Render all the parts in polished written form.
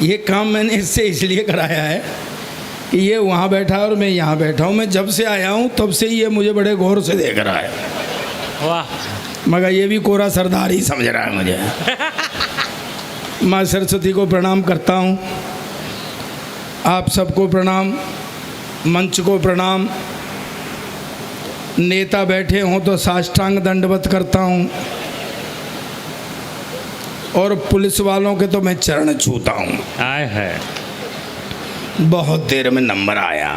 ये काम मैंने इससे इसलिए कराया है कि ये वहाँ बैठा है और मैं यहाँ बैठा हूँ। मैं जब से आया हूँ तब से ये मुझे बड़े गौर से देख रहा है। वाह, मगर ये भी कोरा सरदार ही समझ रहा है मुझे। माँ सरस्वती को प्रणाम करता हूँ, आप सबको प्रणाम, मंच को प्रणाम। नेता बैठे हों तो साष्टांग दंडवत करता हूँ और पुलिस वालों के तो मैं चरण छूता हूँ। आए है, बहुत देर में नंबर आया।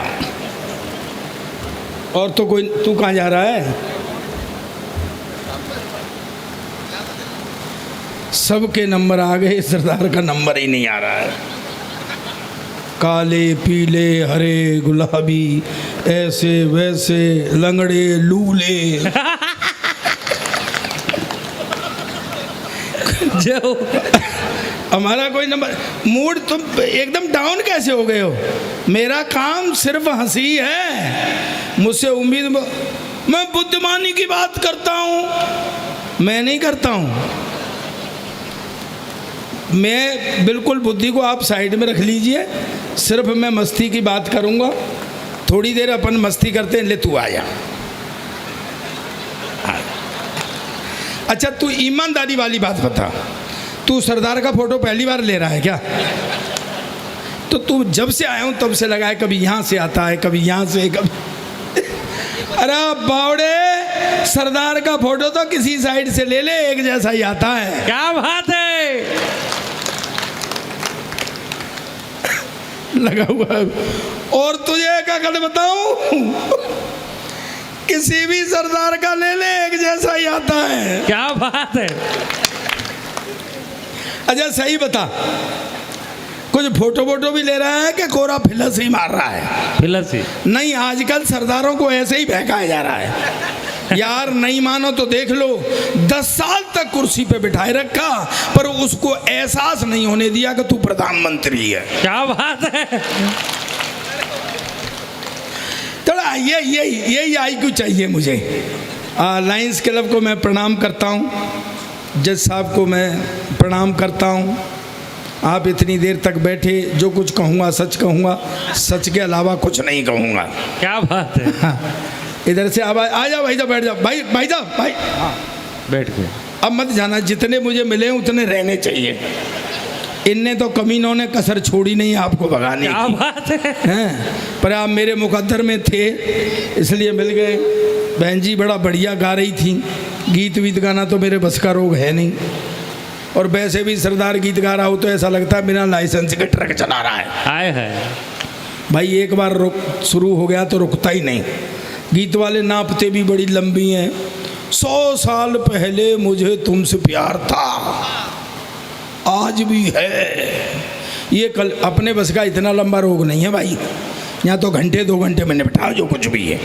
और तो कोई, तू कहाँ जा रहा है? सबके नंबर आ गए, सरदार का नंबर ही नहीं आ रहा है। काले पीले हरे गुलाबी, ऐसे वैसे, लंगड़े लूले। जो हमारा कोई नंबर, मूड तुम एकदम डाउन कैसे हो गए हो? मेरा काम सिर्फ हंसी है, मुझसे उम्मीद, मैं बुद्धिमानी की बात करता हूँ, मैं नहीं करता हूँ। मैं बिल्कुल, बुद्धि को आप साइड में रख लीजिए, सिर्फ मैं मस्ती की बात करूँगा। थोड़ी देर अपन मस्ती करते हैं, ले तू आ जा। अच्छा तू ईमानदारी वाली बात बता, तू सरदार का फोटो पहली बार ले रहा है क्या? तो तू जब से आया हूँ तब से लगा है, कभी यहाँ से आता है, कभी यहाँ से, कभी। अरे बावड़े, सरदार का फोटो तो किसी साइड से ले ले, एक जैसा ही आता है। क्या बात है, लगा हुआ है। और तुझे क्या कर बताऊं, किसी भी सरदार का ले ले, एक जैसा ही आता है। क्या बात है। अच्छा सही बता, कुछ फोटो वोटो भी ले रहा है कि कोरा फिलस ही मार रहा है? फिलस ही नहीं, आजकल सरदारों को ऐसे ही बहकाया जा रहा है। यार नहीं मानो तो देख लो, 10 साल तक कुर्सी पे बिठाए रखा, पर उसको एहसास नहीं होने दिया कि तू प्रधानमंत्री है। क्या बात है। थोड़ा यही आईक्यू चाहिए मुझे। लायंस क्लब को मैं प्रणाम करता हूँ, जज साहब को मैं प्रणाम करता हूँ। आप इतनी देर तक बैठे, जो कुछ कहूँगा सच कहूँगा, सच के अलावा कुछ नहीं कहूँगा। क्या बात है। हाँ, इधर से अब आ जाओ भाई साहब, बैठ जाओ भाई, भाई साहब भाई। हाँ बैठ गए। अब मत जाना, जितने मुझे मिले उतने रहने चाहिए। इनने तो कमीनों ने कसर छोड़ी नहीं आपको भगाने क्या की। बात है। हैं, पर आप मेरे मुकद्दर में थे इसलिए मिल गए। बहन जी बड़ा बढ़िया गा रही थी, गीत वीत गाना तो मेरे बस का रोग है नहीं, और वैसे भी सरदार गीत गा रहा हो तो ऐसा लगता है बिना लाइसेंस के ट्रक चला रहा है। आए है भाई, एक बार शुरू हो गया तो रुकता ही नहीं। गीत वाले नापते भी बड़ी लंबी हैं। 100 साल पहले मुझे तुमसे प्यार था, आज भी है। ये कल अपने बस का इतना लंबा रोग नहीं है भाई, यहाँ तो घंटे 2 घंटे में निपटाओ जो कुछ भी है।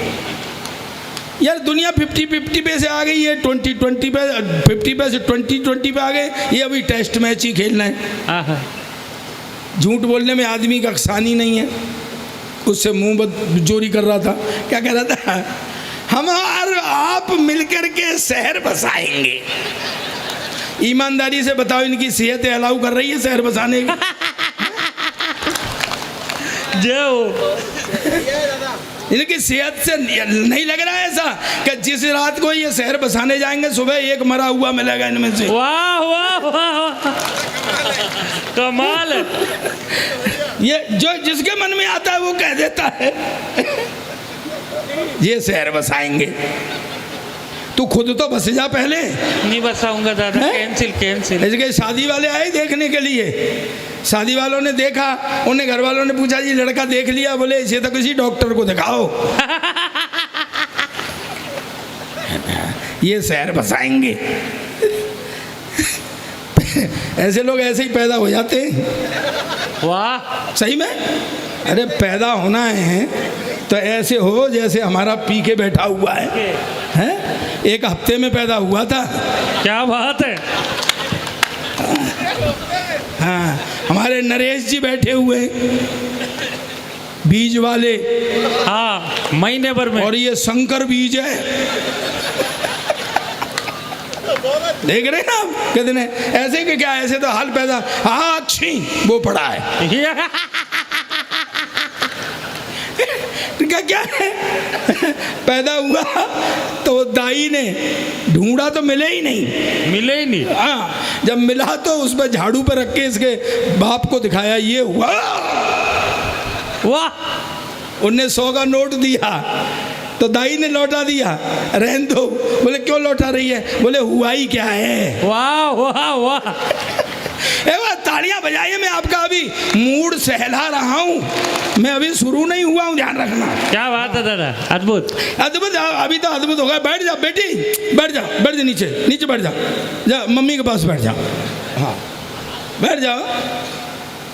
यार दुनिया 50-50 पे से आ गई है, 20-20 पे, 50 पे से 20-20 पे आ गए। ये अभी टेस्ट मैच ही खेलना है। झूठ बोलने में आदमी का अक्सानी नहीं है। उससे मुंह जोरी कर रहा था, क्या कह रहा था, हम और आप मिलकर के शहर बसाएंगे। ईमानदारी से बताओ, इनकी सेहत अलाउ कर रही है शहर बसाने की? जो इनकी सेहत से नहीं लग रहा है ऐसा कि जिस रात को ये शहर बसाने जाएंगे सुबह एक मरा हुआ मिलेगा इनमें से। वाह वाह वाह, कमाल है। ये जो जिसके मन में आता है वो कह देता है ये शहर बसाएंगे। तू खुद तो बस जा पहले। नहीं बसाऊंगा दादा, कैंसिल कैंसिल। इसके शादी वाले आए देखने के लिए, शादी वालों ने देखा, उन्हें घर वालों ने पूछा जी लड़का देख लिया? बोले इसे तो किसी डॉक्टर को दिखाओ। ये शहर बसाएंगे। ऐसे लोग ऐसे ही पैदा हो जाते हैं। वाह सही में, अरे पैदा होना है तो ऐसे हो जैसे हमारा पी के बैठा हुआ है, हैं? 1 हफ्ते में पैदा हुआ था। क्या बात है। हाँ, हमारे नरेश जी बैठे हुए बीज वाले। हाँ, महीने भर में। और ये शंकर बीज है। देख रहे हैं ना आप कितने ऐसे कि क्या, ऐसे तो हाल पैदा, हाँ अच्छी वो पड़ा है क्या है पैदा हुआ तो दाई ने ढूंढा तो मिले ही नहीं, मिले ही नहीं। हाँ जब मिला तो उस पर झाड़ू पर रख के इसके बाप को दिखाया, ये हुआ। वाह, उनने 100 का नोट दिया तो दाई ने लौटा दिया, रहन दो। बोले क्यों लौटा रही है? बोले हुआ ही क्या है। वाह वाह वाह, तालियां बजाइए, मैं आपका अभी मूड सहला रहा हूं, मैं अभी शुरू नहीं हुआ हूं, ध्यान रखना। क्या बात है दादा, अद्भुत अद्भुत, अभी तो अद्भुत होगा। बैठ जा बेटी, बैठ जा, बैठ जा, नीचे नीचे बैठ जा, जा मम्मी के पास बैठ जा। हाँ बैठ जाओ।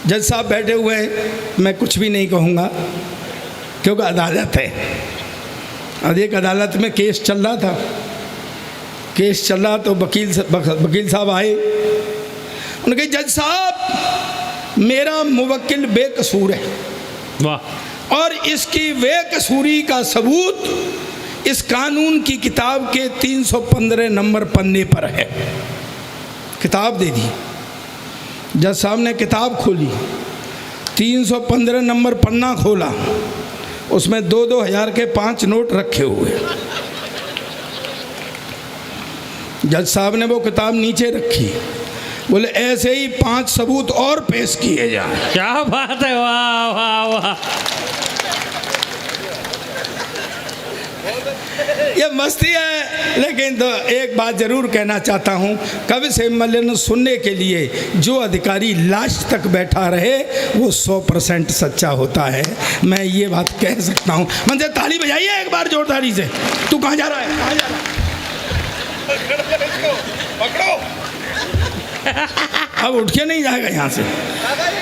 जज साहब बैठे हुए हैं, मैं कुछ भी नहीं कहूँगा क्योंकि अदालत है। अब एक अदालत में केस चल रहा था, केस चल रहा तो वकील साहब आए, उन्होंने कहा जज साहब मेरा मुवक्किल बेकसूर है, वाह, और इसकी बेकसूरी का सबूत इस कानून की किताब के 315 नंबर पन्ने पर है। किताब दे दी। जज साहब ने किताब खोली, 315 नंबर पन्ना खोला, उसमें 2-2 हज़ार के 5 नोट रखे हुए। जज साहब ने वो किताब नीचे रखी, बोले ऐसे ही 5 सबूत और पेश किए जाए। क्या बात है, वाह वाह वाह, ये मस्ती है। लेकिन तो एक बात जरूर कहना चाहता हूँ, कवि सम्मेलन सुनने के लिए जो अधिकारी लास्ट तक बैठा रहे वो 100% सच्चा होता है, मैं ये बात कह सकता हूँ। मंजर ताली बजाइए एक बार जोरदारी से। तू कहाँ जा रहा है, कहाँ जा रहा है? पकड़ो, अब उठ के नहीं जाएगा यहाँ से,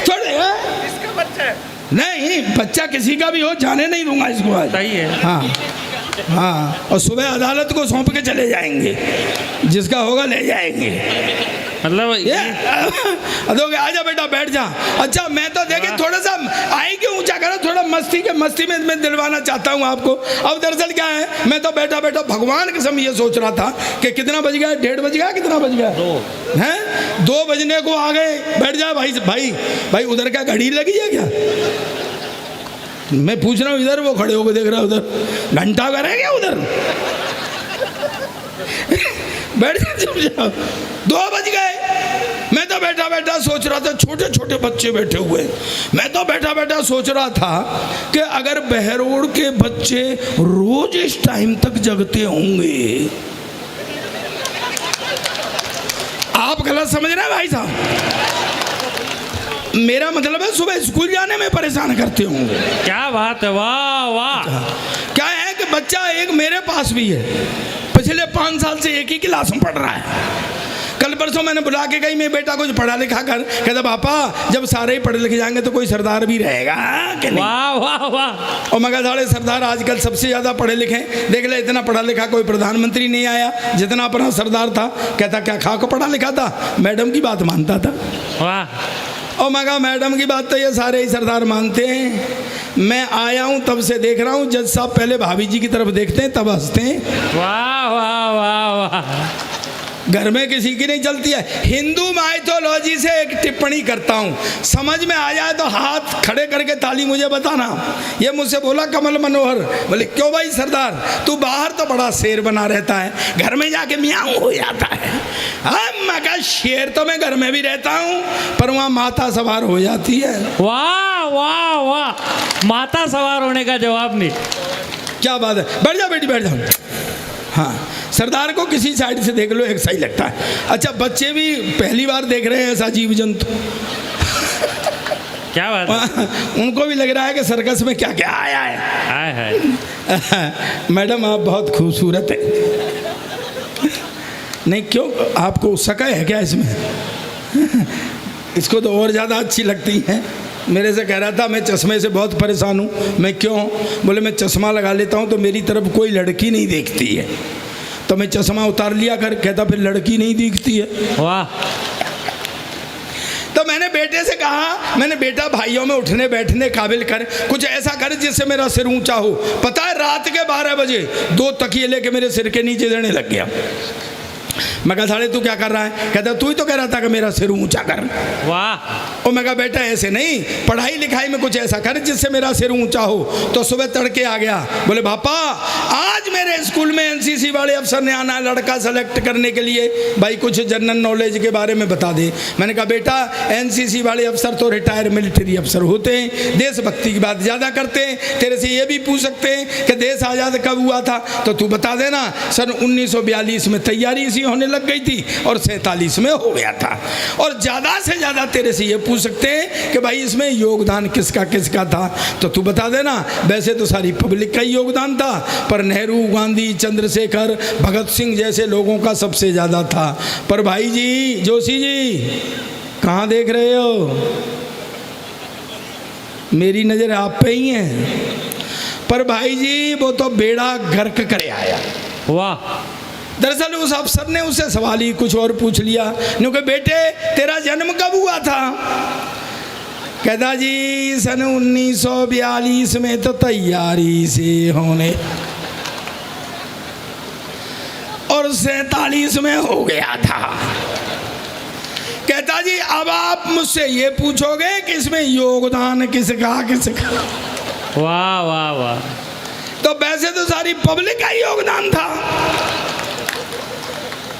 छोड़े। इसका बच्चा है? नहीं, बच्चा किसी का भी हो, जाने नहीं दूंगा इसको आज। सही है। हाँ हाँ, और सुबह अदालत को सौंप के चले जाएंगे, जिसका होगा ले जाएंगे। मतलब ये दोगे, आजा बेटा बैठ जा। अच्छा मैं तो देखे थोड़ा सा आई क्यों ऊंचा करो, थोड़ा मस्ती में मैं दिलवाना चाहता हूँ आपको। अब दरअसल क्या है, मैं तो बैठा बैठा भगवान के समय ये सोच रहा था कि कितना बज गया, 1:30 बज गया, कितना बज गया, 2 हैं, 2 बजने को आ गए। बैठ जा भाई, भाई भाई उधर क्या घड़ी लगी है क्या? मैं पूछ रहा हूँ, इधर वो खड़े होकर देख रहा है, उधर घंटा करे क्या उधर? बैठ जा, चुप जाओ। 2 बज गए। मैं तो बैठा बैठा सोच रहा था, छोटे छोटे बच्चे बैठे हुए, मैं तो बैठा बैठा सोच रहा था कि अगर बहरोड के बच्चे रोज इस टाइम तक जगते होंगे। आप गलत समझ रहे हैं भाई साहब, मेरा मतलब है सुबह स्कूल जाने में परेशान करते होंगे। क्या बात है, वाह वाह। क्या है कि बच्चा एक मेरे पास भी है, पिछले 5 साल से एक ही क्लास में पढ़ रहा है। कल परसों मैंने बुला के कही, मैं बेटा कुछ पढ़ा लिखा कर। कहता पापा जब सारे ही पढ़े लिखे जाएंगे तो कोई सरदार भी रहेगा कि नहीं? वाह वाह वाह। और मगर सारे सरदार आजकल सबसे ज़्यादा पढ़े लिखे, देख ले इतना पढ़ा लिखा कोई प्रधानमंत्री नहीं आया जितना अपना सरदार था। कहता क्या खा को पढ़ा लिखा था, मैडम की बात मानता था। वाह, और मगा मैडम की बात तो ये सारे ही सरदार मानते हैं। मैं आया हूँ तब से देख रहा हूँ, जज साहब पहले भाभी जी की तरफ देखते हैं तब हंसते हैं। वाह वाह वाह वाह। घर में किसी की नहीं चलती है। हिंदू माइथोलॉजी से एक टिप्पणी करता हूँ, समझ में आ जाए तो हाथ खड़े करके ताली मुझे बताना। ये मुझसे बोला कमल मनोहर, बोले क्यों भाई सरदार, तू बाहर तो बड़ा शेर बना रहता है, घर में जाके मियाँ हो जाता है। मैं कहा शेर तो मैं घर में भी रहता हूँ, पर वहाँ माता सवार हो जाती है। वाह वाह वाह, माता सवार होने का जवाब नहीं। क्या बात है, बैठ जाओ बेटी बैठ जाओ। हाँ, सरदार को किसी साइड से देख लो एक सही लगता है। अच्छा बच्चे भी पहली बार देख रहे हैं ऐसा जीव जंतु। क्या बात है? उनको भी लग रहा है कि सर्कस में क्या क्या आया है। आया है। मैडम आप बहुत खूबसूरत है। नहीं क्यों, आपको शक है क्या इसमें? इसको तो और ज़्यादा अच्छी लगती हैं। मेरे से कह रहा था मैं चश्मे से बहुत परेशान हूँ। मैं क्यों? बोले मैं चश्मा लगा लेता हूँ तो मेरी तरफ कोई लड़की नहीं देखती है, तो मैं चश्मा उतार लिया कर। कहता फिर लड़की नहीं दिखती है। वाह। तो मैंने बेटे से कहा, मैंने बेटा भाइयों में उठने बैठने काबिल कर, कुछ ऐसा कर जिससे मेरा सिर ऊंचा हो। पता है रात के 12 बजे 2 तकिए लेके मेरे सिर के नीचे देने लग गया। मैं कहा साले तू क्या कर रहा है? कहता तू ही तो कह रहा था कि मेरा सिर ऊंचा कर। वाह। और मैं कहा बेटा ऐसे नहीं, पढ़ाई लिखाई में कुछ ऐसा कर जिससे मेरा सिर ऊंचा हो। तो सुबह तड़के आ गया, बोले पापा आज मेरे स्कूल में एनसीसी वाले अफसर ने आना है लड़का सेलेक्ट करने के लिए, भाई कुछ जनरल नॉलेज के बारे में बता दे। मैंने कहा बेटा एनसीसी वाले अफसर तो रिटायर मिलिट्री अफसर होते हैं, देशभक्ति की बात ज़्यादा करते हैं। तेरे से ये भी पूछ सकते हैं कि देश आज़ाद कब हुआ था, तो तू बता देना। सन 1942 में तैयारी इसी होने लग गई थी और 47 में हो गया था। और ज़्यादा से ज़्यादा तेरे से ये पूछ सकते हैं कि भाई इसमें योगदान किसका किसका था, तो तू बता देना। वैसे तो सारी पब्लिक का ही योगदान था, पर नेहरू, गांधी, चंद्रशेखर, भगत सिंह जैसे लोगों का सबसे ज़्यादा था। पर भाई जी जोशी जी कहाँ देख रहे हो? मेरी नज़र आप पे ही है। पर भाई जी वो तो बेड़ा गर्क करे आया। वाह। दरअसल उस अफसर ने उससे सवाल ही कुछ और पूछ लिया। क्योंकि बेटे तेरा जन्म कब हुआ था? कहता जी सन 1942 में तो तैयारी से होने और 47 में हो गया था। कहता जी अब आप मुझसे ये पूछोगे कि इसमें योगदान किसका किसका? वाह वाह वाह। तो वैसे तो सारी पब्लिक का योगदान था,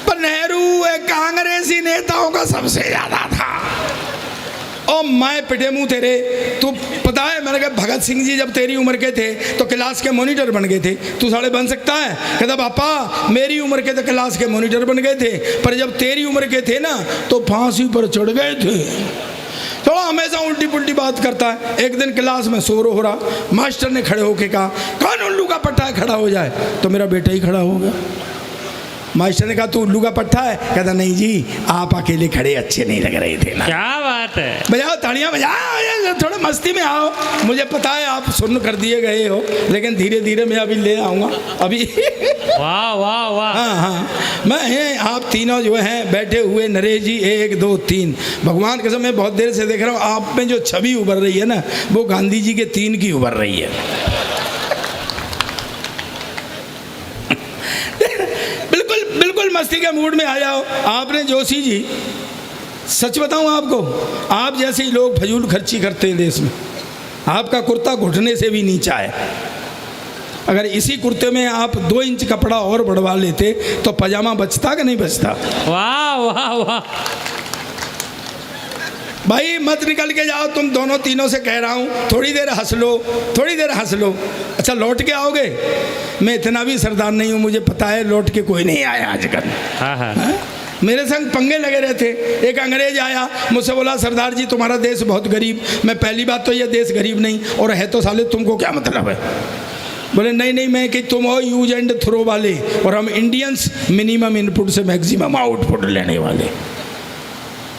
पर नेहरू एक कांग्रेसी नेताओं का सबसे ज्यादा था। और मैं पिटे मुंह तेरे, तू पता है मैंने कहा भगत सिंह जी जब तेरी उम्र के थे तो क्लास के मॉनिटर बन गए थे, तू साले बन सकता है? कहता पापा मेरी उम्र के तो क्लास के मॉनिटर बन गए थे, पर जब तेरी उम्र के थे ना तो फांसी पर चढ़ गए थे। थोड़ा हमेशा उल्टी पुल्टी बात करता है। एक दिन क्लास में शोर हो रहा, मास्टर ने खड़े होके कहा कौन उल्लू का पट्टा है खड़ा हो जाए, तो मेरा बेटा ही खड़ा हो गया। मास्टर ने कहा तू उल्लू का पट्टा है? कहता नहीं जी आप अकेले खड़े अच्छे नहीं लग रहे थे ना। क्या बात है। बजाओ तालियां बजाओ, थोड़ा मस्ती में आओ। मुझे पता है आप सुन्न कर दिए गए हो, लेकिन धीरे धीरे मैं अभी ले आऊँगा अभी। वाह वाह वाह। हाँ हाँ मैं हैं, आप तीनों जो हैं बैठे हुए, नरेश जी 1 2 3, भगवान कसम मैं बहुत देर से देख रहा हूँ आप में जो छवि उभर रही है ना वो गांधी जी के 3 की उभर रही है। बिल्कुल मस्ती के मूड में आ जाओ। आपने जोशी जी सच बताऊं आपको, आप जैसे ही लोग फजूल खर्ची करते हैं देश में। आपका कुर्ता घुटने से भी नीचा है। अगर इसी कुर्ते में आप 2 इंच कपड़ा और बढ़वा लेते तो पजामा बचता कि नहीं बचता? वाह वाह वाह। भाई मत निकल के जाओ, तुम दोनों तीनों से कह रहा हूँ थोड़ी देर हंस लो, थोड़ी देर हंस लो। अच्छा लौट के आओगे? मैं इतना भी सरदार नहीं हूँ, मुझे पता है लौट के कोई नहीं आया आजकल। हाँ हाँ। मेरे संग पंगे लगे रहे थे। एक अंग्रेज आया मुझसे बोला सरदार जी तुम्हारा देश बहुत गरीब। मैं पहली बात तो ये देश गरीब नहीं, और है तो साले तुमको क्या मतलब है? बोले नहीं नहीं मैं कि तुम हो यूज एंड थ्रो वाले और हम इंडियंस मिनिमम इनपुट से मैक्सिमम आउटपुट लेने वाले।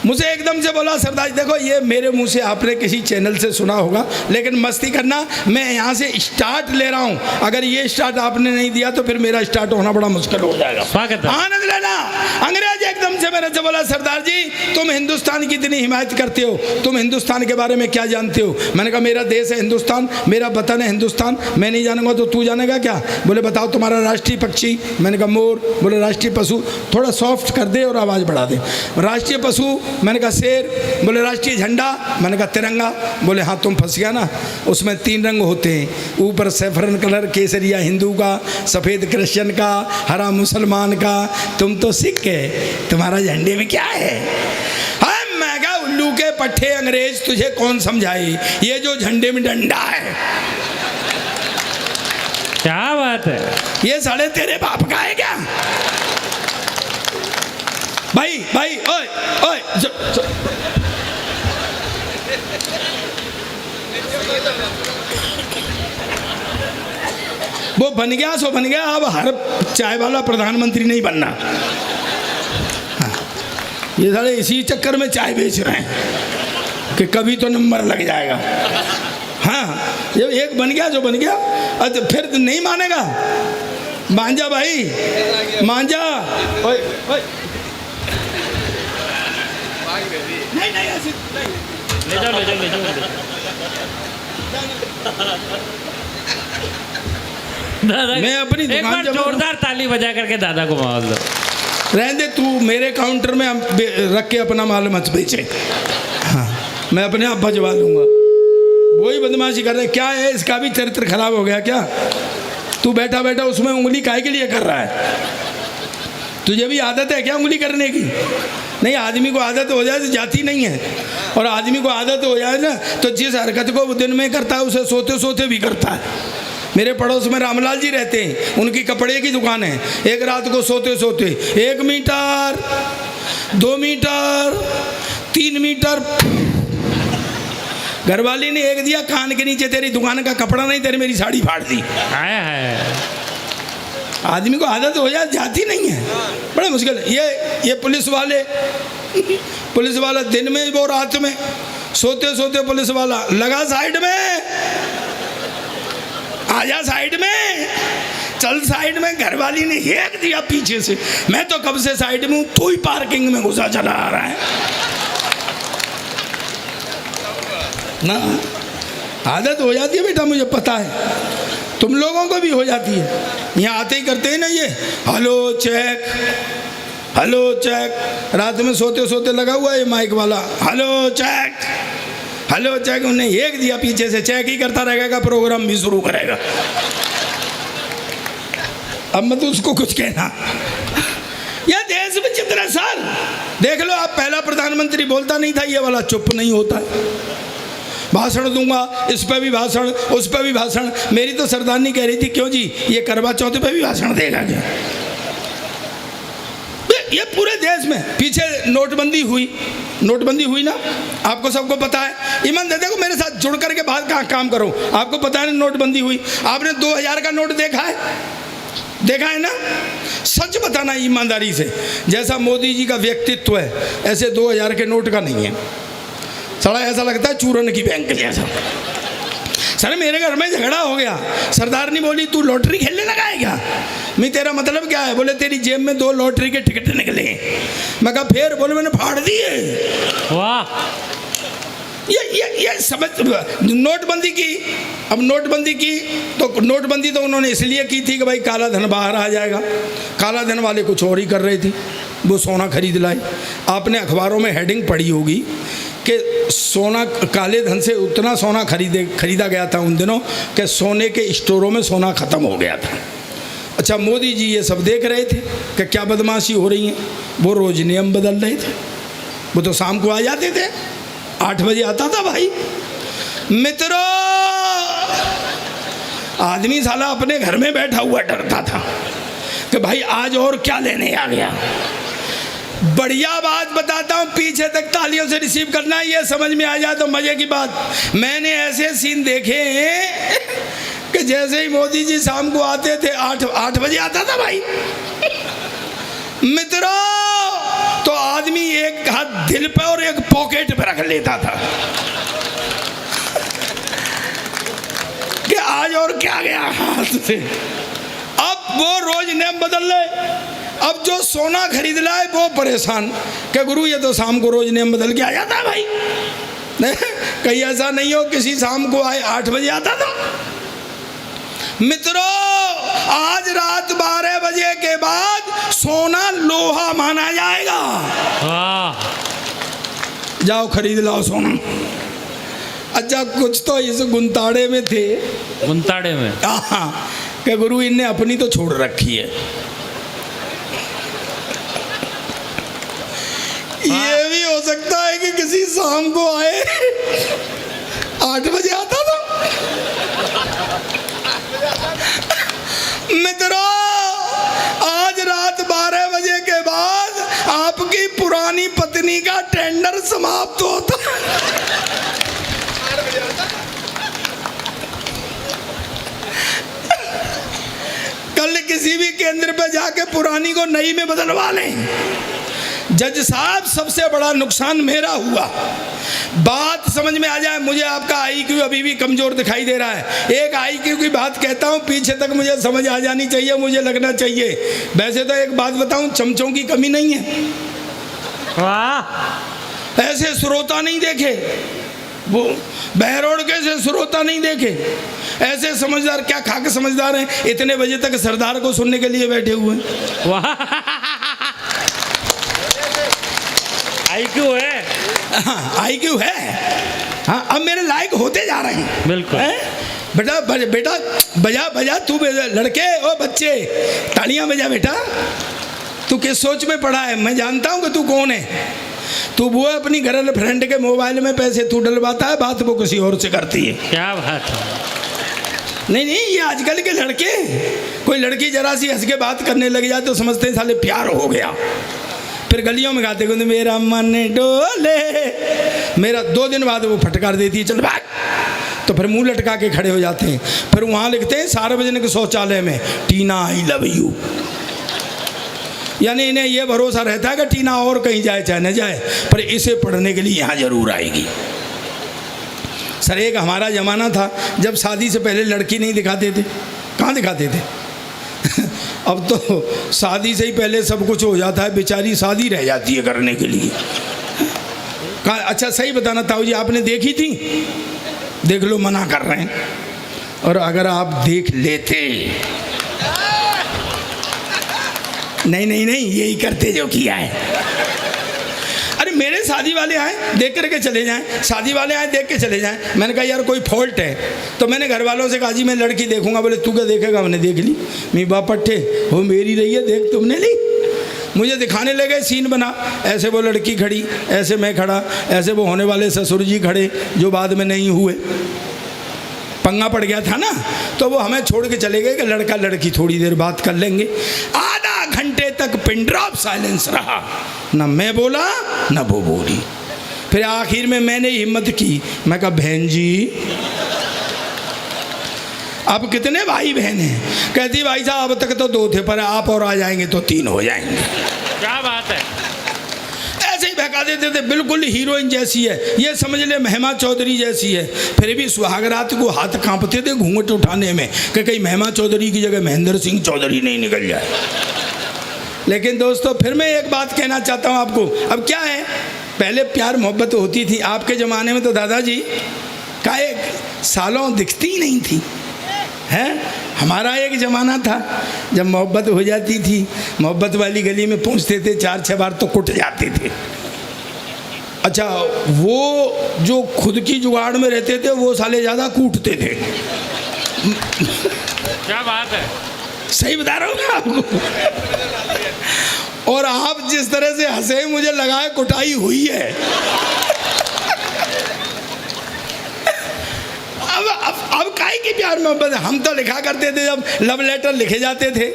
मुझे एकदम से बोला सरदार देखो ये मेरे मुंह से आपने किसी चैनल से सुना होगा, लेकिन मस्ती करना मैं यहाँ से स्टार्ट ले रहा हूँ। अगर ये स्टार्ट आपने नहीं दिया तो फिर मेरा स्टार्ट होना बड़ा मुश्किल हो जाएगा। स्वागत है। आनंद लेना। अंग्रेज एकदम से मेरे से बोला सरदार जी तुम हिंदुस्तान की इतनी हिमायत करते हो, तुम हिंदुस्तान के बारे में क्या जानते हो? मैंने कहा मेरा देश है हिंदुस्तान, मेरा वतन है हिंदुस्तान, मैं नहीं जानूंगा तो तू जानेगा क्या? बोले बताओ तुम्हारा राष्ट्रीय पक्षी? मैंने कहा मोर। बोले राष्ट्रीय पशु? थोड़ा सॉफ्ट कर दे और आवाज़ बढ़ा दे। राष्ट्रीय पशु? मैंने कहा शेर। बोले राष्ट्रीय झंडा? मैंने कहा तिरंगा। बोले हाँ तुम फंस गया ना, उसमें 3 रंग होते हैं, ऊपर सैफरन कलर केसरिया हिंदू का, सफ़ेद क्रिश्चियन का, हरा मुसलमान का, तुम तो सिख है, तुम्हारा झंडे में क्या है? हाँ मैं कहा उल्लू के पट्टे अंग्रेज तुझे कौन समझाए, ये जो झंडे में डंडा है। क्या बात है। ये साले तेरे बाप का है क्या? भाई भाई ओए ओए वो बन गया सो बन गया, अब हर चाय वाला प्रधानमंत्री नहीं बनना। हाँ, ये सारे इसी चक्कर में चाय बेच रहे हैं कि कभी तो नंबर लग जाएगा। हाँ जब एक बन गया जो बन गया, अच्छा फिर नहीं मानेगा। मांझा भाई मांझा ओए ओए नहीं नहीं ऐसे ले जाओ ले जाओ ले जाओ। दादा मैं अपनी एक दुकान बार जब जोरदार ताली बजा करके दादा को माहौल दो। रहने दे, तू मेरे काउंटर में रख के अपना माल मत बेचे। हाँ, मैं अपने आप भजवा लूँगा। वही बदमाशी कर रहा है, क्या है इसका भी चरित्र खराब हो गया क्या? तू बैठा बैठा उसमें उंगली काहे के लिए कर रहा है? तुझे भी आदत है क्या उंगली करने की? नहीं, आदमी को आदत हो जाए तो जाती नहीं है, और आदमी को आदत हो जाए ना तो जिस हरकत को वो दिन में करता है उसे सोते सोते भी करता है। मेरे पड़ोस में रामलाल जी रहते हैं, उनकी कपड़े की दुकान है। एक रात को सोते सोते 1 मीटर, 2 मीटर, 3 मीटर, घरवाली ने एक दिया कान के नीचे, तेरी दुकान का कपड़ा नहीं, तेरी मेरी साड़ी फाड़ दी। आदमी को आदत हो जाए जाती नहीं है, बड़ा मुश्किल है। ये पुलिस वाला दिन में वो रात में सोते सोते पुलिस वाला लगा साइड में, आजा साइड में, चल साइड में। घरवाली ने हेक दिया पीछे से, मैं तो कब से साइड में हूँ, तू ही पार्किंग में घुसा चला आ रहा है ना। आदत हो जाती है बेटा, मुझे पता है, तुम लोगों को भी हो जाती है। यहाँ आते ही करते हैं ना ये हेलो चेक, हेलो चेक। रात में सोते सोते लगा हुआ है ये माइक वाला, हेलो चेक, हेलो चेक। उन्हें एक दिया पीछे से, चेक ही करता रहेगा, प्रोग्राम भी शुरू करेगा। अब मत उसको कुछ कहना। यह देश में जितना साल देख लो आप, पहला प्रधानमंत्री बोलता नहीं था ये वाला, चुप नहीं होता है। भाषण दूंगा, इस पे भी भाषण, उस पे भी भाषण। मेरी तो सरदारनी कह रही थी, क्यों जी ये करवा चौथ पे भी भाषण देगा क्या? ये पूरे देश में पीछे नोटबंदी हुई ना, आपको सबको पता है। ईमान दे, देखो मेरे साथ जुड़ करके बात कहाँ काम करो, आपको पता है नोटबंदी हुई। आपने 2000 का नोट देखा है ना? सच बताना ईमानदारी से, जैसा मोदी जी का व्यक्तित्व है ऐसे 2000 के नोट का नहीं है। साला ऐसा लगता है चूरन की बैंक जैसा। सर मेरे घर में झगड़ा हो गया, सरदारनी बोली तू लॉटरी खेलने लगा है क्या? मैं तेरा मतलब क्या है? बोले तेरी जेब में 2 लॉटरी के टिकट निकले। मैं कहा फिर? बोले मैंने फाड़ दिए। वाह, ये समझ। नोटबंदी की, अब नोटबंदी की तो नोटबंदी तो उन्होंने इसलिए की थी कि भाई काला धन बाहर आ जाएगा। काला धन वाले कुछ और ही कर रहे थे, वो सोना खरीद लाए। आपने अखबारों में हेडिंग पढ़ी होगी कि सोना, काले धन से उतना सोना खरीदा गया था उन दिनों कि सोने के स्टोरों में सोना ख़त्म हो गया था। अच्छा, मोदी जी ये सब देख रहे थे कि क्या बदमाशी हो रही है, वो रोज़ नियम बदल रहे थे। वो तो शाम को आ जाते थे, 8 बजे आता था भाई। मित्रों, आदमी साला अपने घर में बैठा हुआ डरता था कि भाई आज और क्या लेने आ गया। बढ़िया बात बताता हूँ, पीछे तक तालियों से रिसीव करना है, ये समझ में आ जाए तो मजे की बात। मैंने ऐसे सीन देखे हैं कि जैसे ही मोदी जी शाम को आते थे, 8 बजे आता था भाई मित्रों, तो आदमी एक हाथ दिल पे और एक पॉकेट पे रख लेता था कि आज और क्या गया हाथ से। अब वो रोज नियम बदल रहे। अब जो सोना खरीद लाए वो परेशान कि गुरु ये तो शाम को रोज नियम बदल के आ जाता है भाई। कहीं ऐसा नहीं हो किसी शाम को आए 8 बजे आता था। मित्रों, आज रात 12 बजे के बाद सोना लोहा माना जाएगा। जाओ खरीद लाओ सोना। अच्छा, कुछ तो इस गुंताड़े में थे, गुंताड़े में कि गुरु इनने अपनी तो छोड़ रखी है। ये भी हो सकता है कि किसी शाम को आए 8 बजे आता था। मित्रों, आज रात 12 बजे के बाद आपकी पुरानी पत्नी का टेंडर समाप्त होता है। कल किसी भी केंद्र पे जाके पुरानी को नई में बदलवा लें। जज साहब, सबसे बड़ा नुकसान मेरा हुआ। बात समझ में आ जाए, मुझे आपका आईक्यू अभी भी कमजोर दिखाई दे रहा है। एक आईक्यू की बात कहता हूँ, पीछे तक मुझे समझ आ जानी चाहिए, मुझे लगना चाहिए। वैसे तो एक बात बताऊँ, चमचों की कमी नहीं है। वाह, ऐसे श्रोता नहीं देखे, वो बहरोड़ के से श्रोता नहीं देखे। ऐसे समझदार, क्या खा के समझदार हैं, इतने बजे तक सरदार को सुनने के लिए बैठे हुए हैं। वाह, IQ है। हाँ IQ है। हाँ अब मेरे लायक होते जा रहे हैं। बिल्कुल। हैं? बेटा बेटा बजा बजा तू लड़के ओ बच्चे तालियां बजा बेटा। तू किस सोच में पड़ा है? मैं जानता हूँ कि तू कौन है। तू वो अपनी गर्लफ्रेंड के मोबाइल में पैसे तू डलवाता है, बात वो किसी और से करती है। क्या बात है। नहीं नहीं, ये आजकल के लड़के, कोई लड़की जरा सी हंस के बात करने लग जाए तो समझते हैं साले प्यार हो गया। फिर गलियों में गाते कहते मेरा मन डोले, मेरा 2 दिन बाद वो फटकार देती है चल भाग, तो फिर मुंह लटका के खड़े हो जाते हैं। फिर वहाँ लिखते हैं सार्वजनिक शौचालय में टीना आई लव यू। यानी इन्हें ये भरोसा रहता है कि टीना और कहीं जाए चाहे न जाए, पर इसे पढ़ने के लिए यहाँ जरूर आएगी। सर एक हमारा ज़माना था जब शादी से पहले लड़की नहीं दिखाते थे। कहाँ दिखाते थे? अब तो शादी से ही पहले सब कुछ हो जाता है, बेचारी शादी रह जाती है करने के लिए। कहाँ? अच्छा सही बताना ताऊ जी, आपने देखी थी? देख लो, मना कर रहे हैं। और अगर आप देख लेते, नहीं नहीं नहीं, यही करते जो किया है। अरे मेरे शादी वाले आए देख करके चले जाएं, शादी वाले आए देख के चले जाएं। मैंने कहा यार कोई फॉल्ट है? तो मैंने घर वालों से कहा जी मैं लड़की देखूंगा। बोले तू क्या देखेगा? मैंने देख ली। मी बाप पट्टे हो मेरी रही है, देख तुमने ली। मुझे दिखाने लगे सीन बना, ऐसे वो लड़की खड़ी, ऐसे मैं खड़ा, ऐसे वो होने वाले ससुर जी खड़े जो बाद में नहीं हुए। पंगा पड़ गया था ना, तो वो हमें छोड़ के चले गए कि लड़का लड़की थोड़ी देर बात कर लेंगे। आधा घंटे तक पिन ड्रॉप साइलेंस रहा, ना मैं बोला ना वो बोली। फिर आखिर में मैंने हिम्मत की, मैं कहा बहन जी अब कितने भाई बहन हैं? कहती भाई साहब अब तक तो 2 थे, पर आप और आ जाएंगे तो 3 हो जाएंगे। क्या बात है। ऐसे ही बहका देते थे, बिल्कुल हीरोइन जैसी है, ये समझ ले महिमा चौधरी जैसी है। फिर भी सुहागरात को हाथ कांपते थे घूंघट उठाने में कि कहीं महिमा चौधरी की जगह महेंद्र सिंह चौधरी नहीं निकल जाए। लेकिन दोस्तों फिर मैं एक बात कहना चाहता हूँ आपको। अब क्या है, पहले प्यार मोहब्बत होती थी। आपके ज़माने में तो दादाजी का एक सालों दिखती ही नहीं थी, है? हमारा एक ज़माना था जब मोहब्बत हो जाती थी, मोहब्बत वाली गली में पहुंचते थे 4-6 बार तो कुट जाते थे। अच्छा वो जो खुद की जुगाड़ में रहते थे वो साले ज़्यादा कूटते थे। क्या बात है। सही बता रहा हूँ मैं आपको। और आप जिस तरह से हंसे मुझे लगा है कुटाई हुई है। अब काहे की प्यार मोहब्बत? हम तो लिखा करते थे जब लव लेटर लिखे जाते थे,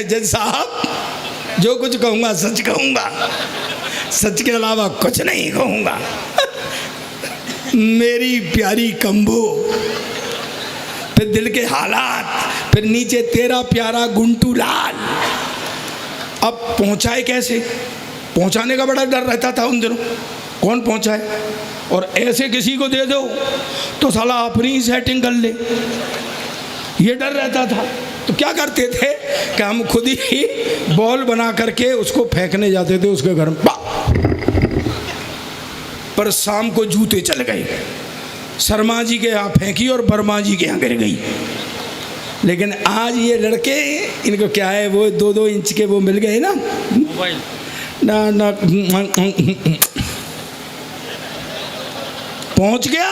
जज साहब जो कुछ कहूँगा सच कहूँगा, सच के अलावा कुछ नहीं कहूँगा। मेरी प्यारी कम्बो, फिर दिल के हालात, फिर नीचे तेरा प्यारा गुंटू लाल। अब पहुँचाए कैसे? पहुँचाने का बड़ा डर रहता था उन दिनों, कौन पहुँचाए? और ऐसे किसी को दे दो तो साला अपनी ही सेटिंग कर ले, ये डर रहता था। तो क्या करते थे कि हम खुद ही बॉल बना करके उसको फेंकने जाते थे उसके घर में। पर शाम को जूते चल गए, शर्मा जी के यहाँ फेंकी और बर्मा जी के यहाँ गिर गई। लेकिन आज ये लड़के, इनको क्या है, वो 2-2 इंच के वो मिल गए ना, मोबाइल ना पहुंच गया।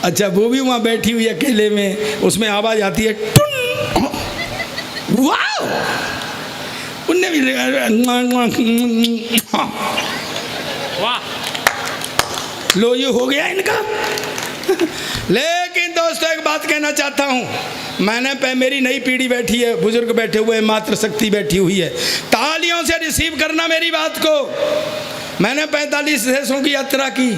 अच्छा वो भी वहाँ बैठी हुई अकेले में, उसमें आवाज़ आती है टुन, वाह, उनने भी वाह, लो ये हो गया इनका। लेकिन दोस्तों एक बात कहना चाहता हूँ, मैंने मेरी नई पीढ़ी बैठी है, बुजुर्ग बैठे हुए हैं, मातृशक्ति बैठी हुई है, तालियों से रिसीव करना मेरी बात को। मैंने 45 देशों की यात्रा की।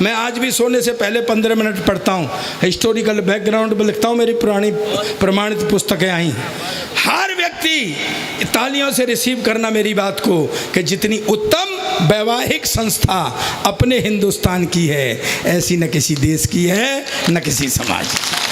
मैं आज भी सोने से पहले 15 मिनट पढ़ता हूँ, हिस्टोरिकल बैकग्राउंड में लिखता हूँ, मेरी पुरानी प्रमाणित पुस्तकें आई। हर व्यक्ति तालियों से रिसीव करना मेरी बात को कि जितनी उत्तम वैवाहिक संस्था अपने हिंदुस्तान की है, ऐसी न किसी देश की है न किसी समाज की।